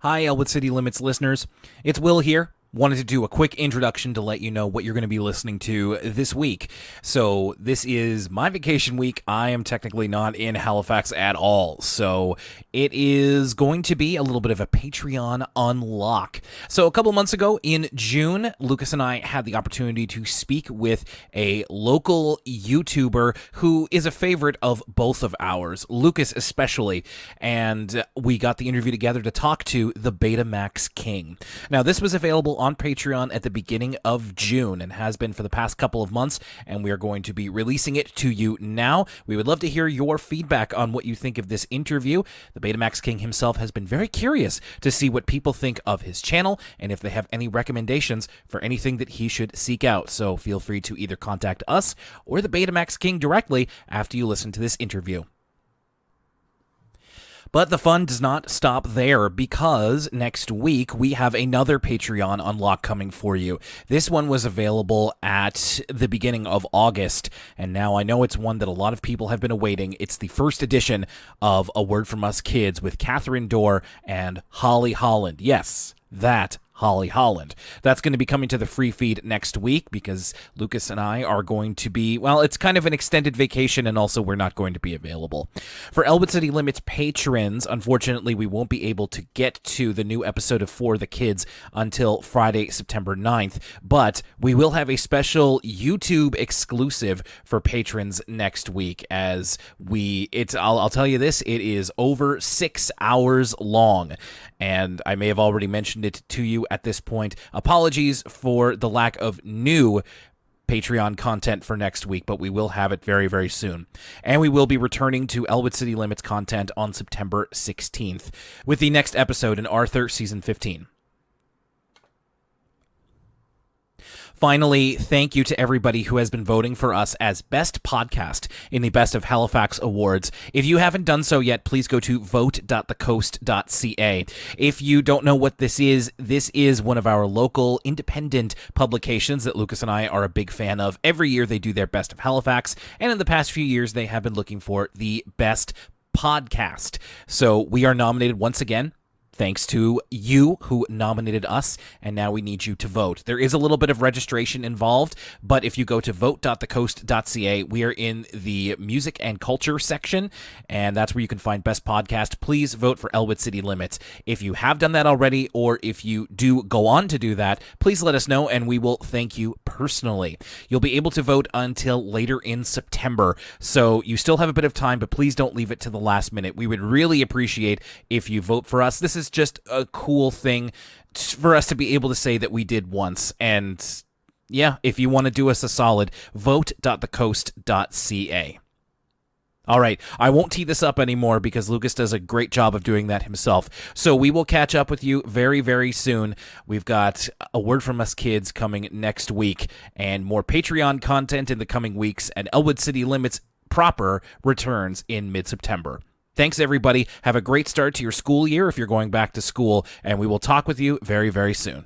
Hi, Elwood City Limits listeners. It's Will here. Wanted to do a quick introduction to let you know what you're going to be listening to this week. So this is my vacation week. I am technically not in Halifax at all. So it is going to be a little bit of a Patreon unlock. So a couple months ago in June, Lucas and I had the opportunity to speak with a local YouTuber who is a favorite of both of ours, Lucas especially. And we got the interview together to talk to the Betamax King. Now this was available on Patreon at the beginning of June and has been for the past couple of months, and we are going to be releasing it to you now. We would love to hear your feedback on what you think of this interview. The Betamax King himself has been very curious to see what people think of his channel and if they have any recommendations for anything that he should seek out. So feel free to either contact us or the Betamax King directly after you listen to this interview. But the fun does not stop there, because next week we have another Patreon unlock coming for you. This one was available at the beginning of August, and now I know it's one that a lot of people have been awaiting. It's the first edition of A Word From Us Kids with Catherine Dorr and Holly Holland. Yes, that Holly Holland. That's going to be coming to the free feed next week because Lucas and I are going to be, well, it's kind of an extended vacation, and also we're not going to be available. For Elwood City Limits patrons, unfortunately, we won't be able to get to the new episode of For the Kids until Friday, September 9th, but we will have a special YouTube exclusive for patrons next week as I'll tell you this, it is over 6 hours long, and I may have already mentioned it to you at this point. Apologies for the lack of new Patreon content for next week, but we will have it very, very soon. And we will be returning to Elwood City Limits content on September 16th with the next episode in Arthur Season 15. Finally, thank you to everybody who has been voting for us as Best Podcast in the Best of Halifax Awards. If you haven't done so yet, please go to vote.thecoast.ca. If you don't know what this is one of our local independent publications that Lucas and I are a big fan of. Every year they do their Best of Halifax, and in the past few years they have been looking for the Best Podcast. So we are nominated once again. Thanks to you who nominated us, and now we need you to vote. There is a little bit of registration involved, but if you go to vote.thecoast.ca, we are in the music and culture section, and that's where you can find Best Podcast. Please vote for Elwood City Limits. If you have done that already, or if you do go on to do that, please let us know, and we will thank you personally. You'll be able to vote until later in September, so you still have a bit of time, but please don't leave it to the last minute. We would really appreciate if you vote for us. This is just a cool thing for us to be able to say that we did once. And yeah, if you want to do us a solid, vote.thecoast.ca. All right, I won't tee this up anymore because Lucas does a great job of doing that himself. So we will catch up with you very, very soon. We've got A Word From Us Kids coming next week and more Patreon content in the coming weeks, and Elwood City Limits proper returns in mid-September. Thanks, everybody. Have a great start to your school year if you're going back to school, and we will talk with you very, very soon.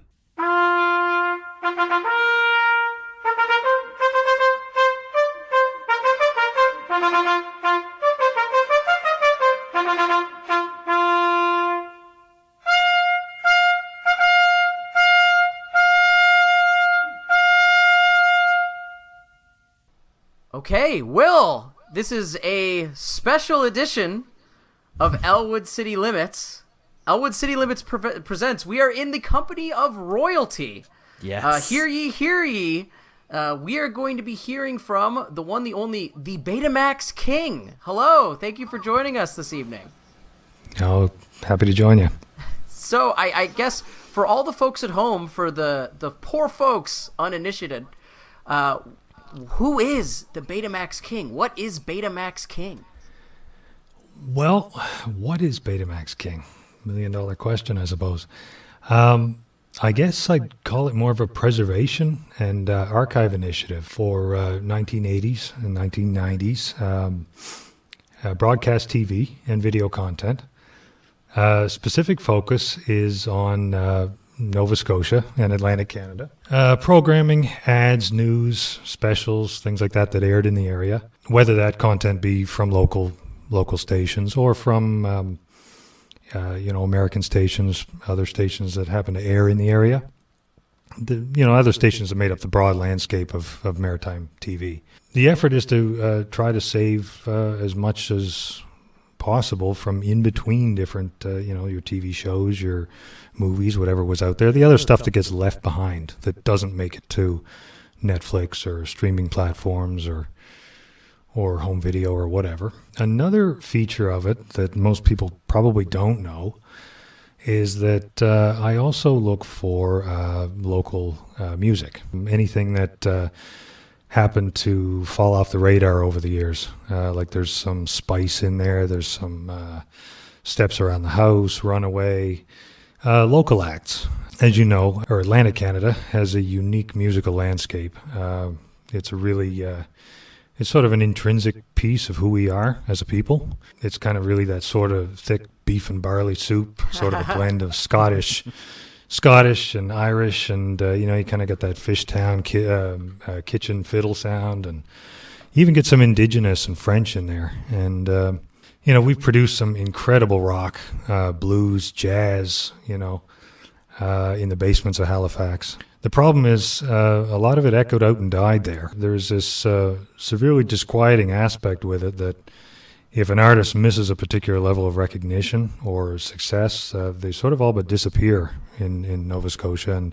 Okay, Will, this is a special edition of Elwood City Limits. Elwood City Limits presents. We are in the company of royalty. Yes. Hear ye, hear ye. We are going to be hearing from the one, the only, the Betamax King. Hello, thank you for joining us this evening. Oh, happy to join you. So I guess for all the folks at home, for the poor folks uninitiated, who is the Betamax King? What is Betamax King? Well, what is Betamax King? $1 million question, I suppose. I guess I'd call it more of a preservation and archive initiative for 1980s and 1990s broadcast TV and video content. Specific focus is on Nova Scotia and Atlantic Canada. Programming, ads, news, specials, things like that aired in the area, whether that content be from local stations or from American stations, other stations that happen to air in the area. Other stations that made up the broad landscape of maritime TV. The effort is to try to save as much as possible from in between different, your TV shows, your movies, whatever was out there. The other stuff that gets left behind that doesn't make it to Netflix or streaming platforms or home video or whatever. Another feature of it that most people probably don't know is that I also look for local music. Anything that happened to fall off the radar over the years. Like there's some Spice in there, there's some Steps Around the House, Runaway, local acts. As you know, or Atlantic Canada has a unique musical landscape. It's a really, it's sort of an intrinsic piece of who we are as a people. It's kind of really that sort of thick beef and barley soup, sort of a blend of Scottish and Irish, and you kind of get that Fishtown kitchen fiddle sound, and you even get some Indigenous and French in there. And we've produced some incredible rock, blues, jazz, in the basements of Halifax. The problem is a lot of it echoed out and died there. There's this severely disquieting aspect with it that if an artist misses a particular level of recognition or success, they sort of all but disappear in Nova Scotia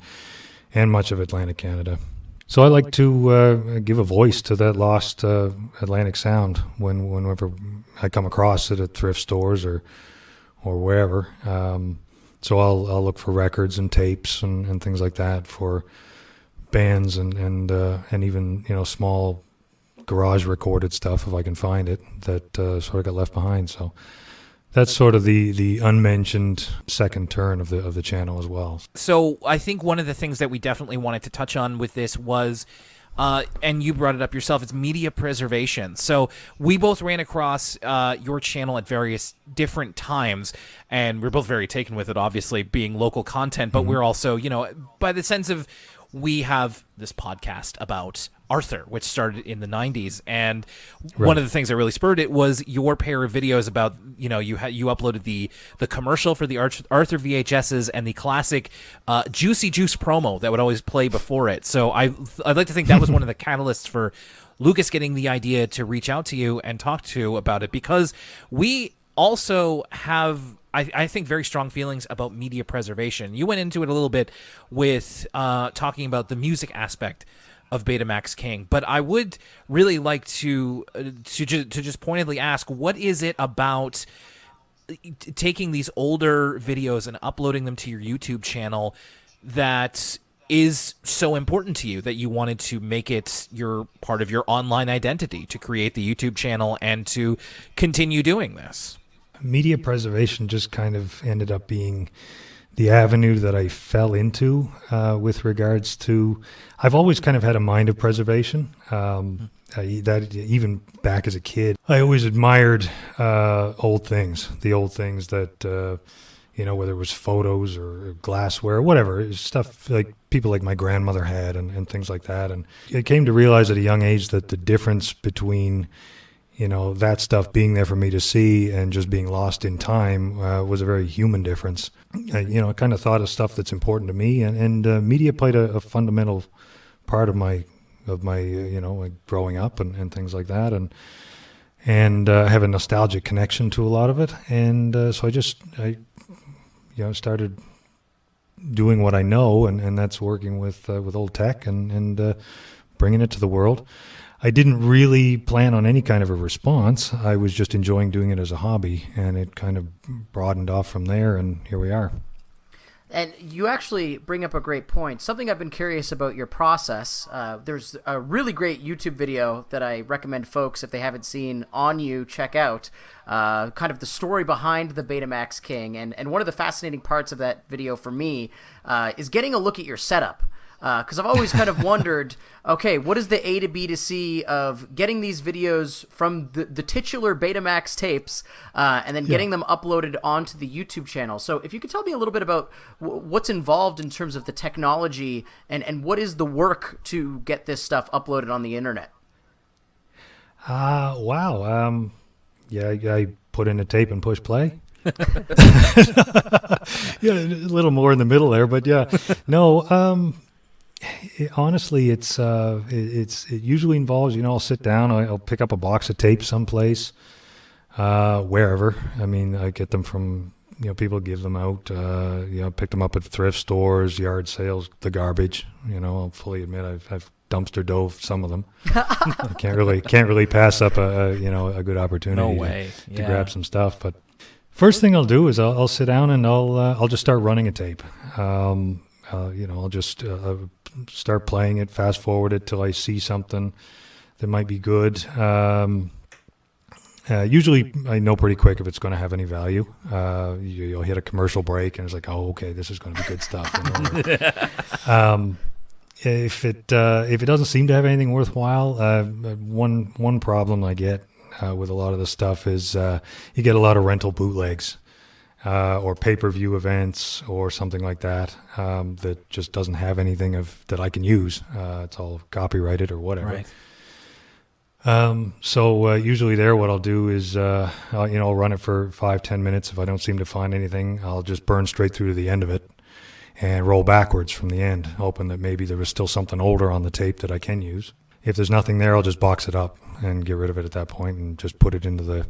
and much of Atlantic Canada. So I like to give a voice to that lost Atlantic sound whenever I come across it at thrift stores or wherever. So I'll look for records and tapes and things like that for bands and even small garage recorded stuff if I can find it that sort of got left behind. So that's sort of the unmentioned second turn of the channel as well. So I think one of the things that we definitely wanted to touch on with this was, and you brought it up yourself, it's media preservation. So we both ran across your channel at various different times, and we're both very taken with it, obviously, being local content, but we're also, by the sense of, we have this podcast about Arthur, which started in the 90s, and one of the things that really spurred it was your pair of videos about, you uploaded the commercial for the Arthur VHSs and the classic Juicy Juice promo that would always play before it. So I'd like to think that was one of the catalysts for Lucas getting the idea to reach out to you and talk to you about it, because we also have, I think, very strong feelings about media preservation. You went into it a little bit with talking about the music aspect of Betamax King, but I would really like to just pointedly ask, what is it about taking these older videos and uploading them to your YouTube channel that is so important to you that you wanted to make it your part of your online identity, to create the YouTube channel and to continue doing this? Media preservation just kind of ended up being the avenue that I fell into with regards to, I've always kind of had a mind of preservation. That even back as a kid, I always admired old things that, whether it was photos or glassware, whatever, stuff like people like my grandmother had and things like that. And I came to realize at a young age that the difference between that stuff being there for me to see and just being lost in time was a very human difference. I kind of thought of stuff that's important to me, and media played a fundamental part of my growing up and things like that, and I have a nostalgic connection to a lot of it, and so I started doing what I know, and that's working with old tech and bringing it to the world. I didn't really plan on any kind of a response. I was just enjoying doing it as a hobby, and it kind of broadened off from there, and here we are. And you actually bring up a great point. Something I've been curious about your process. There's a really great YouTube video that I recommend folks, if they haven't seen, on you, check out. Kind of the story behind the Betamax King. And one of the fascinating parts of that video for me is getting a look at your setup. Because I've always kind of wondered, okay, what is the A to B to C of getting these videos from the titular Betamax tapes and then getting them uploaded onto the YouTube channel? So if you could tell me a little bit about what's involved in terms of the technology and what is the work to get this stuff uploaded on the internet? Wow. I put in a tape and push play. Yeah, a little more in the middle there, but yeah. No, honestly, it usually involves, I'll sit down, I'll pick up a box of tape someplace, wherever. I mean, I get them from, people give them out, pick them up at thrift stores, yard sales, the garbage. I'll fully admit I've dumpster dove some of them. I can't really pass up a good opportunity to grab some stuff. But first thing I'll do is I'll sit down and I'll just start running a tape. I'll just start playing it, fast forward it till I see something that might be good. Usually I know pretty quick if it's going to have any value. You'll hit a commercial break and it's like, oh, okay, this is going to be good stuff. If it doesn't seem to have anything worthwhile, one problem I get with a lot of the stuff is you get a lot of rental bootlegs or pay-per-view events or something like that that just doesn't have anything that I can use. It's all copyrighted or whatever. Right. So usually there, what I'll do is I'll run it for 5-10 minutes. If I don't seem to find anything, I'll just burn straight through to the end of it and roll backwards from the end, hoping that maybe there was still something older on the tape that I can use. If there's nothing there, I'll just box it up and get rid of it at that point and just put it into the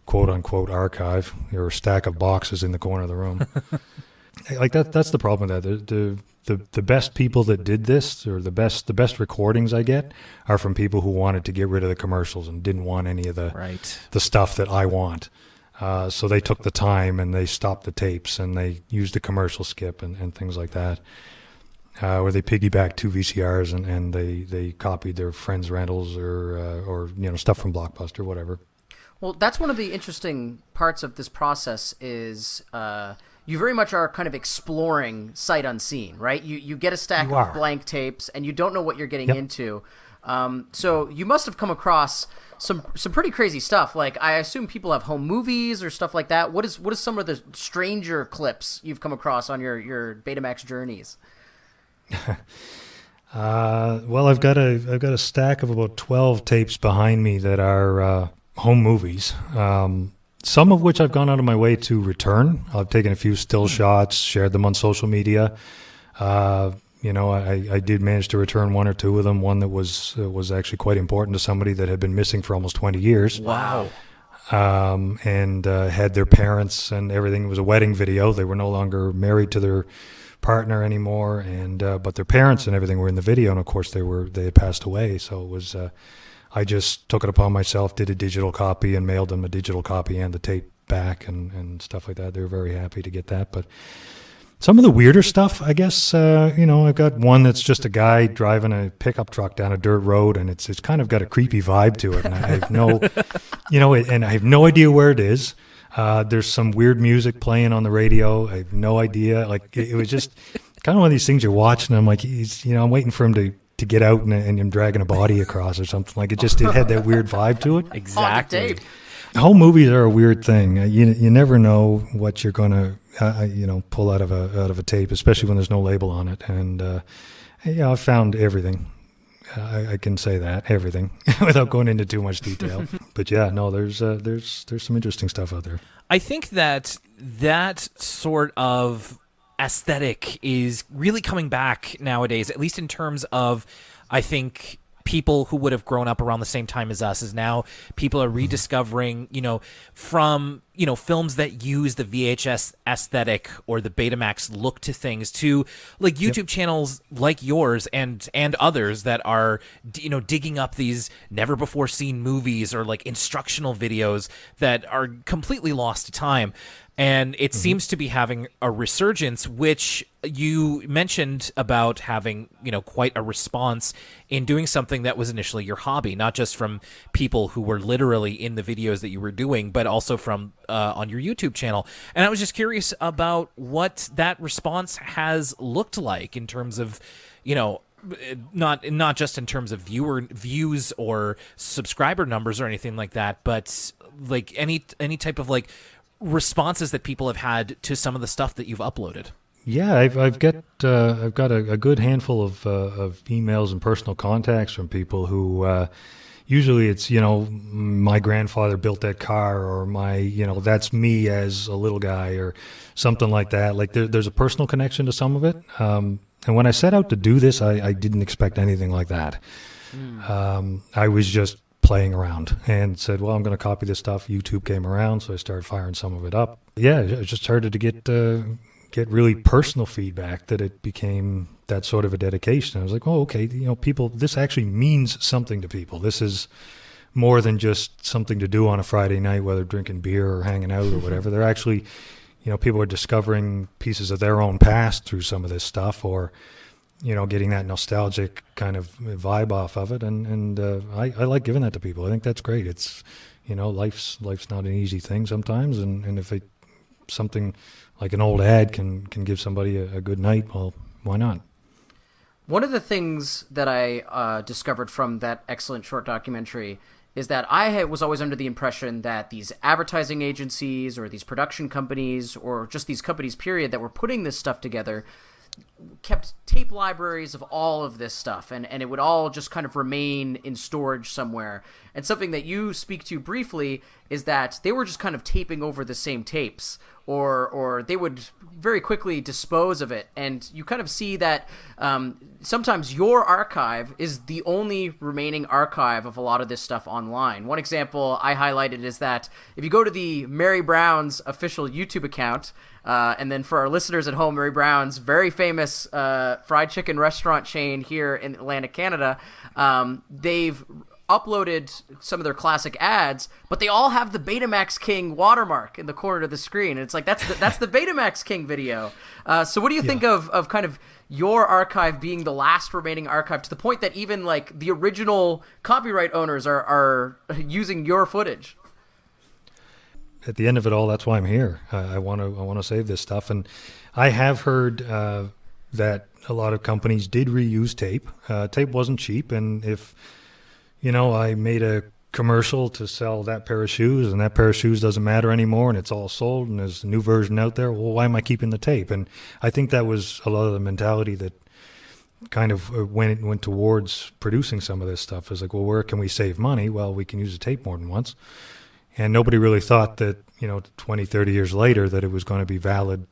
quote-unquote archive or stack of boxes in the corner of the room. Like that's the problem with that. The best people that did this, or the best recordings I get, are from people who wanted to get rid of the commercials and didn't want any of the stuff that I want. So they took the time and they stopped the tapes and they used the commercial skip and things like that. Or they piggybacked 2 VCRs and they copied their friends' rentals or stuff from Blockbuster, whatever. Well, that's one of the interesting parts of this process is you very much are kind of exploring sight unseen, right? You get a stack of blank tapes and you don't know what you're getting into. So you must have come across some pretty crazy stuff. Like, I assume people have home movies or stuff like that. What is some of the stranger clips you've come across on your Betamax journeys? Well, I've got a stack of about 12 tapes behind me that are home movies. Some of which I've gone out of my way to return. I've taken a few still shots, shared them on social media. I did manage to return 1 or 2 of them. One that was actually quite important to somebody that had been missing for almost 20 years. Wow. And had their parents and everything. It was a wedding video. They were no longer married to their partner anymore, and but their parents and everything were in the video, and of course they had passed away. So it was I just took it upon myself, did a digital copy, and mailed them a digital copy and the tape back and stuff like that. They were very happy to get that. But some of the weirder stuff, I guess, I've got one that's just a guy driving a pickup truck down a dirt road, and it's kind of got a creepy vibe to it, and I have no, and I have no idea where it is. There's some weird music playing on the radio. I have no idea. Like, it was just kind of one of these things you're watching. I'm like, I'm waiting for him to get out and I'm dragging a body across or something. Like, it had that weird vibe to it. Exactly. Home movies are a weird thing. You never know what you're going to, pull out of a tape, especially when there's no label on it. And, I've found everything. I can say that, everything, without going into too much detail. But yeah, no, there's some interesting stuff out there. I think that sort of aesthetic is really coming back nowadays, at least in terms of, I think, people who would have grown up around the same time as us, is now people are rediscovering, from, films that use the VHS aesthetic or the Betamax look to things, to like YouTube channels like yours and others that are, digging up these never before seen movies or like instructional videos that are completely lost to time. And it seems to be having a resurgence, which you mentioned about having, quite a response in doing something that was initially your hobby, not just from people who were literally in the videos that you were doing, but also from on your YouTube channel. And I was just curious about what that response has looked like in terms of, not just in terms of views or subscriber numbers or anything like that, but like any type of like responses that people have had to some of the stuff that you've uploaded. Yeah, I've got a good handful of emails and personal contacts from people who usually it's, my grandfather built that car, or that's me as a little guy, or something like that. Like there's a personal connection to some of it. And when I set out to do this, I didn't expect anything like that. I was just playing around and said, well, I'm going to copy this stuff. YouTube came around, so I started firing some of it up. Yeah, I just started to get really personal feedback that it became that sort of a dedication. I was like, oh, okay, people, this actually means something to people. This is more than just something to do on a Friday night, whether drinking beer or hanging out or whatever. They're actually, people are discovering pieces of their own past through some of this stuff, or getting that nostalgic kind of vibe off of it, and I like giving that to people. I think that's great. It's life's not an easy thing sometimes, and if something like an old ad can give somebody a good night, well, why not? One of the things that I discovered from that excellent short documentary is that I was always under the impression that these advertising agencies or these production companies or just these companies, period, that were putting this stuff together kept tape libraries of all of this stuff, and it would all just kind of remain in storage somewhere. And something that you speak to briefly is that they were just kind of taping over the same tapes, or they would very quickly dispose of it. And you kind of see that sometimes your archive is the only remaining archive of a lot of this stuff online. One example I highlighted is that if you go to the Mary Brown's official YouTube account, and then for our listeners at home, Mary Brown's, very famous fried chicken restaurant chain here in Atlantic, Canada, they've uploaded some of their classic ads, but they all have the Betamax King watermark in the corner of the screen. And it's like, that's the Betamax King video. So what do you think of kind of your archive being the last remaining archive, to the point that even like the original copyright owners are using your footage? At the end of it all, that's why I'm here. I want to save this stuff, and I have heard that a lot of companies did reuse tape. Tape wasn't cheap, and if I made a commercial to sell that pair of shoes, and that pair of shoes doesn't matter anymore, and it's all sold, and there's a new version out there, well, why am I keeping the tape? And I think that was a lot of the mentality that kind of went towards producing some of this stuff. Is like, well, where can we save money? Well, we can use the tape more than once. And nobody really thought that, 20, 30 years later, that it was going to be valid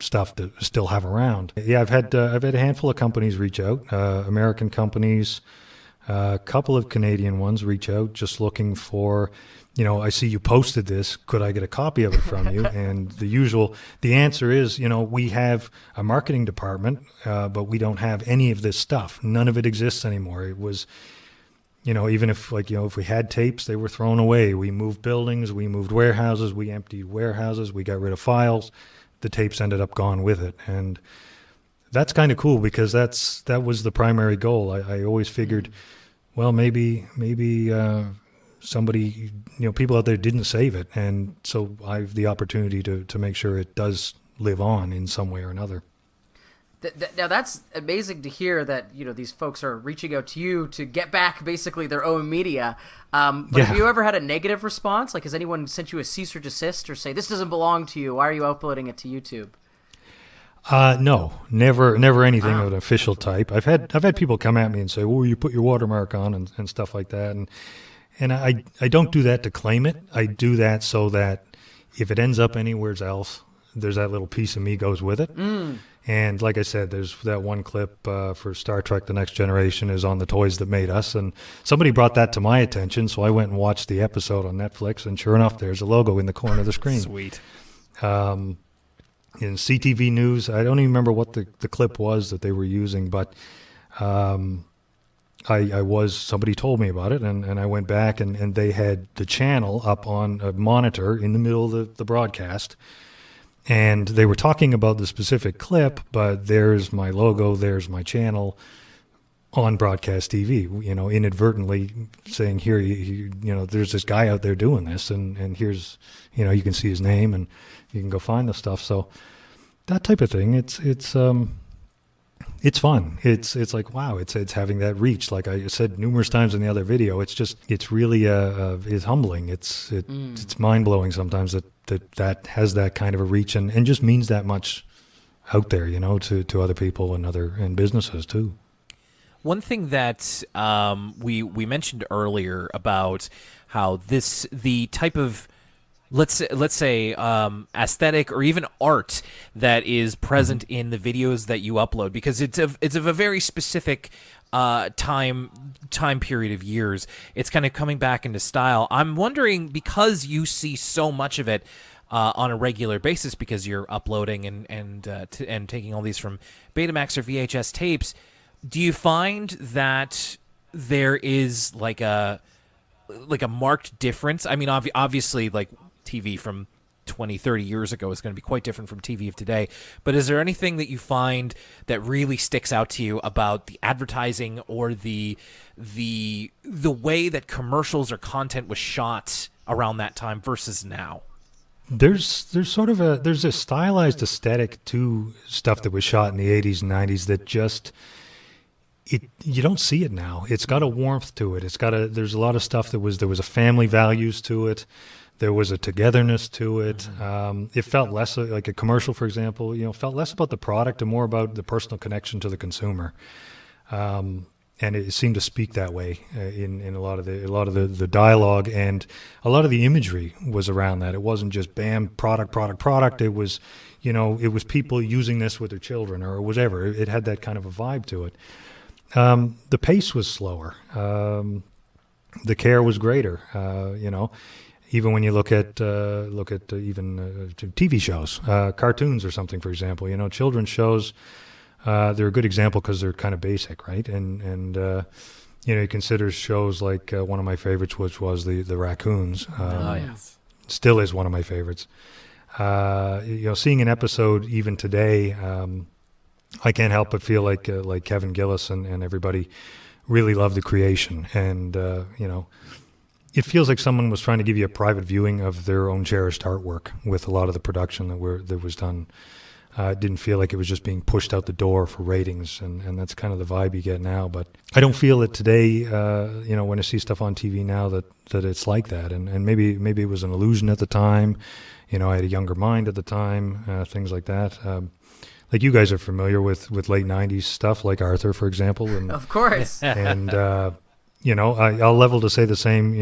stuff to still have around. Yeah, I've had a handful of companies reach out, American companies, a couple of Canadian ones reach out, just looking for, I see you posted this, could I get a copy of it from you? And the answer is, we have a marketing department, but we don't have any of this stuff. None of it exists anymore. It was, even if if we had tapes, they were thrown away. We moved buildings, we moved warehouses, we emptied warehouses, we got rid of files. The tapes ended up gone with it. And that's kind of cool, because that was the primary goal. I always figured, well, maybe somebody, people out there didn't save it. And so I have the opportunity to make sure it does live on in some way or another. Now that's amazing to hear that these folks are reaching out to you to get back basically their own media. But have you ever had a negative response? Like, has anyone sent you a cease or desist, or say, this doesn't belong to you, why are you uploading it to YouTube? No, never anything of an official type. I've had people come at me and say, "Oh, you put your watermark on," and stuff like that. And I don't do that to claim it. I do that so that if it ends up anywhere else, there's that little piece of me goes with it. And like I said, there's that one clip for Star Trek: The Next Generation is on the toys that made us. And somebody brought that to my attention, so I went and watched the episode on Netflix, and sure enough, there's a logo in the corner of the screen. Sweet. In CTV News, I don't even remember what the clip was that they were using, but somebody told me about it, and I went back, and they had the channel up on a monitor in the middle of the broadcast. And they were talking about the specific clip, but there's my logo, there's my channel on broadcast TV, inadvertently saying, here, there's this guy out there doing this, and here's, you can see his name, and you can go find the stuff. So that type of thing, it's fun. It's like, wow, it's having that reach. Like I said numerous times in the other video, it's really it's humbling. It's mind blowing sometimes that has that kind of a reach and just means that much out there, to other people and businesses too. One thing that we mentioned earlier about how the type of let's say aesthetic or even art that is present in the videos that you upload, because it's of a very specific time period of years. It's kind of coming back into style. I'm wondering, because you see so much of it on a regular basis, because you're uploading and taking all these from Betamax or VHS tapes, do you find that there is like a marked difference? I mean, obviously, like TV from 20, 30 years ago is going to be quite different from TV of today. But is there anything that you find that really sticks out to you about the advertising or the way that commercials or content was shot around that time versus now? There's sort of a stylized aesthetic to stuff that was shot in the 80s and 90s that just you don't see it now. It's got a warmth to it. There's a lot of stuff there was a family values to it. There was a togetherness to it. It felt less like a commercial, for example. Felt less about the product and more about the personal connection to the consumer. And it seemed to speak that way in a lot of the dialogue, and a lot of the imagery was around that. It wasn't just bam, product. It was, it was people using this with their children or whatever. It had that kind of a vibe to it. The pace was slower. The care was greater. Even when you look at even TV shows, cartoons or something, for example, children's shows, they're a good example because they're kind of basic, right? And you consider shows like one of my favorites, which was the Raccoons. Yes. Still is one of my favorites. Seeing an episode even today, I can't help but feel like Kevin Gillis and everybody really loved the creation, and it feels like someone was trying to give you a private viewing of their own cherished artwork with a lot of the production that was done. It didn't feel like it was just being pushed out the door for ratings, and that's kind of the vibe you get now. But I don't feel that today, when I see stuff on TV now, that it's like that. And maybe it was an illusion at the time. I had a younger mind at the time, things like that. Like you guys are familiar with late 90s stuff, like Arthur, for example. And, of course. And, I'll level to say the same,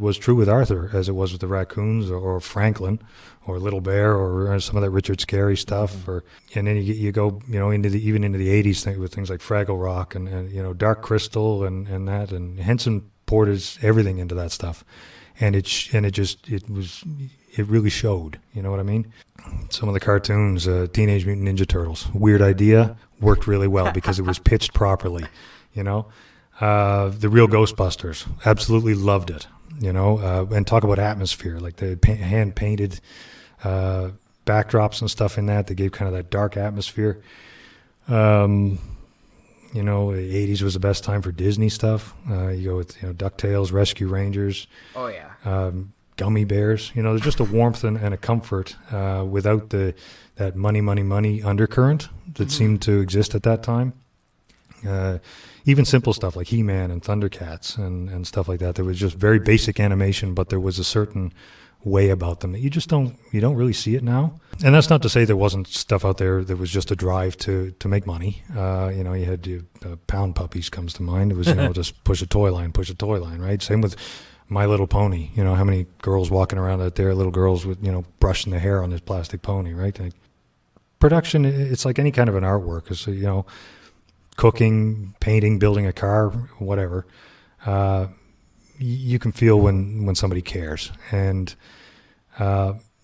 was true with Arthur as it was with the Raccoons or Franklin or Little Bear or some of that Richard Scarry stuff. Mm-hmm. And then you go, into the 80s with things like Fraggle Rock and Dark Crystal and that. And Henson poured everything into that stuff. And it really showed, you know what I mean? Some of the cartoons, Teenage Mutant Ninja Turtles, weird idea, worked really well because it was pitched properly, The Real Ghostbusters, absolutely loved it, and talk about atmosphere, like the hand-painted backdrops and stuff in that gave kind of that dark atmosphere. The 80s was the best time for Disney stuff. You go with, DuckTales, Rescue Rangers. Oh, yeah. Gummy Bears. There's just a warmth and a comfort without that money undercurrent that seemed to exist at that time. Even simple stuff like He-Man and Thundercats and stuff like that. There was just very basic animation, but there was a certain way about them that you don't really see it now. And that's not to say there wasn't stuff out there that was just a drive to make money. You had Pound Puppies comes to mind. It was, just push a toy line, right? Same with My Little Pony. How many girls walking around out there, little girls with, brushing their hair on this plastic pony, right? Like, production, it's like any kind of an artwork. It's, cooking, painting, building a car, whatever. You can feel when somebody cares, and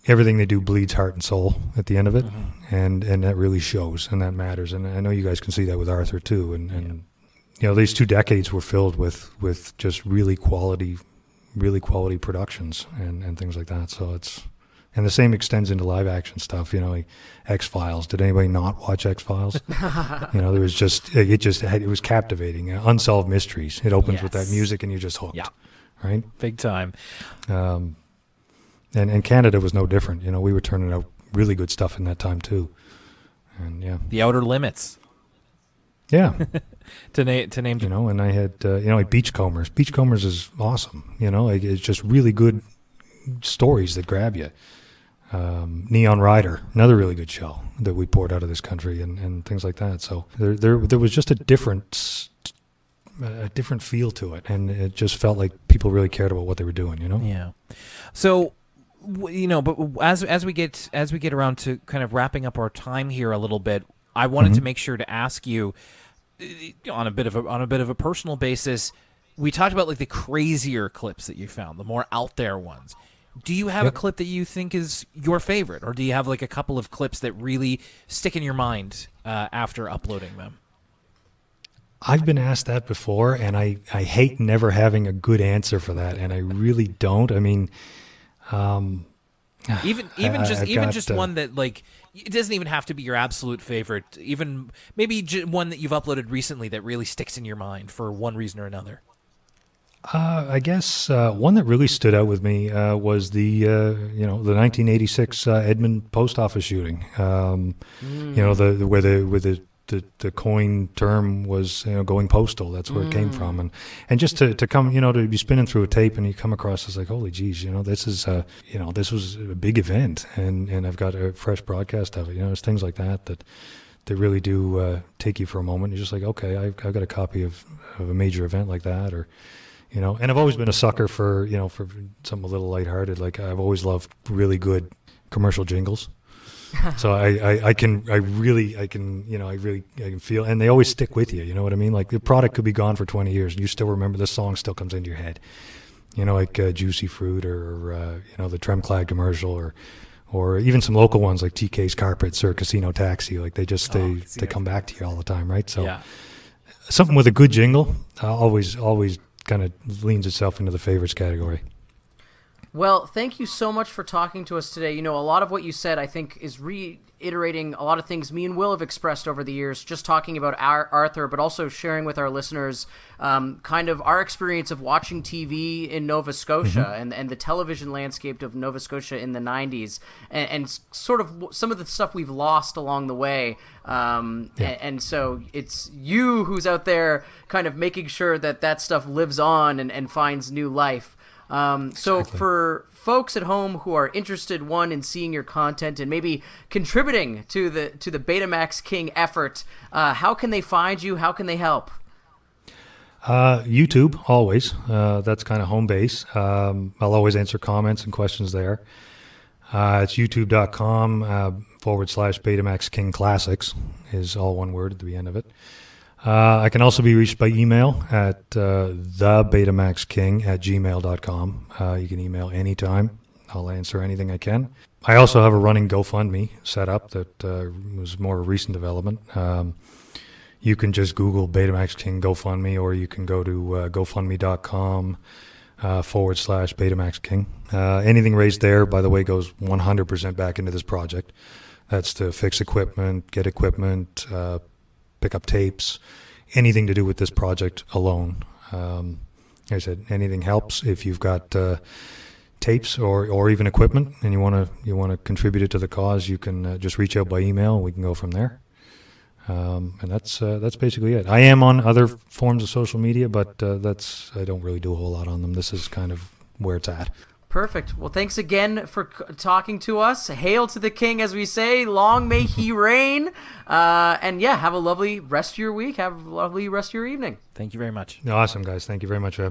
everything they do bleeds heart and soul at the end of it, and that really shows, and that matters. And I know you guys can see that with Arthur too. And these 2 decades were filled with just really quality productions and things like that. So and the same extends into live action stuff. X-Files. Did anybody not watch X-Files? There was it was captivating. Unsolved mysteries. It opens with that music and you're just hooked. Yeah. Right? Big time. And Canada was no different. We were turning out really good stuff in that time too. And yeah. The Outer Limits. Yeah. to name. And I had like Beachcombers. Beachcombers is awesome. It's just really good stories that grab you. Neon Rider, another really good show that we poured out of this country, and things like that. So there was just a different a different feel to it, and it just felt like people really cared about what they were doing. Yeah. So, but as we get around to kind of wrapping up our time here a little bit, I wanted to make sure to ask you on a bit of a personal basis. We talked about like the crazier clips that you found, the more out there ones. Do you have a clip that you think is your favorite, or do you have like a couple of clips that really stick in your mind after uploading them? I've been asked that before, and I hate never having a good answer for that, and I really don't. I mean, even just one that, like, it doesn't even have to be your absolute favorite. Even maybe one that you've uploaded recently that really sticks in your mind for one reason or another. I guess one that really stood out with me was the 1986 Edmond post office shooting. Where the coin term was going postal. That's where it came from, and just to come to be spinning through a tape and you come across it's like, holy geez, this is this was a big event, and I've got a fresh broadcast of it. It's things like that really do take you for a moment. You're just like, okay, I've got a copy of a major event like that, or. And I've always been a sucker for something a little lighthearted. Like, I've always loved really good commercial jingles. So I can feel, and they always stick with you. You know what I mean? Like, the product could be gone for 20 years and you still remember the song still comes into your head. Like Juicy Fruit or the Tremclad commercial or even some local ones like TK's Carpets or Casino Taxi. Like, they come back to you all the time, right? So something with a good jingle always kind of leans itself into the favorites category. Well, thank you so much for talking to us today. A lot of what you said, I think, is reiterating a lot of things me and Will have expressed over the years, just talking about Arthur, but also sharing with our listeners kind of our experience of watching TV in Nova Scotia and the television landscape of Nova Scotia in the 90s, and sort of some of the stuff we've lost along the way. And so it's you who's out there kind of making sure that stuff lives on and finds new life. So for folks at home who are interested, in seeing your content and maybe contributing to the Betamax King effort, how can they find you? How can they help? YouTube, always. That's kind of home base. I'll always answer comments and questions there. It's youtube.com/Betamax King Classics is all one word at the end of it. I can also be reached by email at thebetamaxking@gmail.com. You can email anytime. I'll answer anything I can. I also have a running GoFundMe set up that was more a recent development. You can just Google Betamax King GoFundMe, or you can go to gofundme.com /Betamax King. Anything raised there, by the way, goes 100% back into this project. That's to fix equipment, get equipment, pick up tapes, anything to do with this project alone. Like I said, anything helps. If you've got tapes or even equipment and you want to contribute it to the cause, you can just reach out by email. We can go from there. And that's basically it. I am on other forms of social media, but I don't really do a whole lot on them. This is kind of where it's at. Perfect. Well, thanks again for talking to us. Hail to the king, as we say. Long may he reign. And have a lovely rest of your week. Have a lovely rest of your evening. Thank you very much. Awesome, guys. Thank you very much for having me.